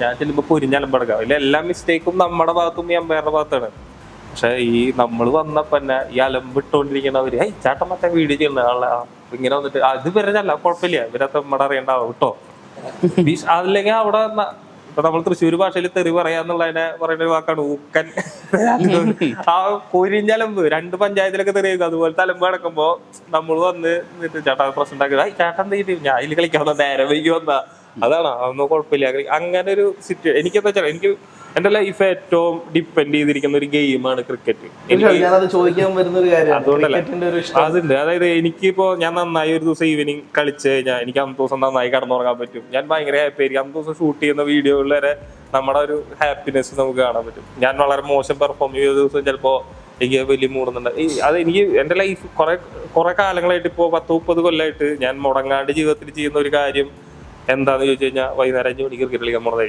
ഞാൻ ചെല്ലുമ്പോ പൊരിഞ്ഞലമ്പെടുക്കാം. അതിൽ എല്ലാ മിസ്റ്റേക്കും നമ്മുടെ ഭാഗത്തും ഈ അമ്പയറുടെ ഭാഗത്താണ്. പക്ഷെ ഈ നമ്മൾ വന്നപ്പോ തന്നെ ഈ അലമ്പിട്ടോണ്ടിരിക്കണവര് ചേട്ടൻ മറ്റേ വീഡിയോ ചെയ്യുന്ന ആളെ ഇങ്ങനെ വന്നിട്ട് അത് വരല്ല കുഴപ്പമില്ല, ഇവരത്തെ നമ്മടെ അറിയണ്ടാവും കേട്ടോ. അല്ലെങ്കിൽ അവിടെ ഇപ്പൊ നമ്മൾ തൃശ്ശൂർ ഭാഷയിൽ തെറി പറയാന്നുള്ളതിനെ പറയുന്ന ഒരു വാക്കാണ് ഊക്കൻ. ആ പൊരിഞ്ഞലമ്പ് 2 പഞ്ചായത്തിലൊക്കെ തെറിയേക്കും. അതുപോലത്തെ അലമ്പ് കിടക്കുമ്പോ നമ്മൾ വന്ന് ചേട്ടാ പ്രശ്നം ഉണ്ടാക്കി ചേട്ടൻ എന്ത് ചെയ്തു, ഞാൻ ഇതിൽ കളിക്കാവുന്ന നേരം വൈകി വന്നാ അതാണ് അതൊന്നും കുഴപ്പമില്ല. അങ്ങനെ ഒരു സിറ്റുവേഷൻ എനിക്കെന്താ വെച്ചാൽ എനിക്ക് എന്റെ ലൈഫ് ഏറ്റവും ഡിപ്പെൻഡ് ചെയ്തിരിക്കുന്ന ഒരു ഗെയിമാണ് ക്രിക്കറ്റ്. അതുകൊണ്ടല്ല അതുണ്ട്. അതായത് എനിക്കിപ്പോ ഞാൻ നന്നായി ഒരു ദിവസം ഈവനിങ് കളിച്ച് കഴിഞ്ഞാൽ എനിക്ക് അന്ന് ദിവസം നന്നായി കടന്നുറങ്ങാൻ പറ്റും. ഞാൻ ഭയങ്കര ഹാപ്പി ആയിരിക്കും. അന്ന് ദിവസം ഷൂട്ട് ചെയ്യുന്ന വീഡിയോകളിൽ വരെ നമ്മുടെ ഒരു ഹാപ്പിനെസ് നമുക്ക് കാണാൻ പറ്റും. ഞാൻ വളരെ മോശം പെർഫോം ചെയ്ത ദിവസം ചിലപ്പോ എനിക്ക് വലിയ മൂടുന്നുണ്ട്. അത് എനിക്ക് എന്റെ ലൈഫ് കുറെ കാലങ്ങളായിട്ട് ഇപ്പോ 10-30 കൊല്ലമായിട്ട് ഞാൻ മുടങ്ങാണ്ട് ജീവിതത്തിൽ ചെയ്യുന്ന ഒരു കാര്യം എന്താന്ന് ചോദിച്ചു കഴിഞ്ഞാൽ വൈകുന്നേരം 5 മണിക്ക് ക്രിക്കറ്റ് കളിക്കാൻ പോണതായിരിക്കും.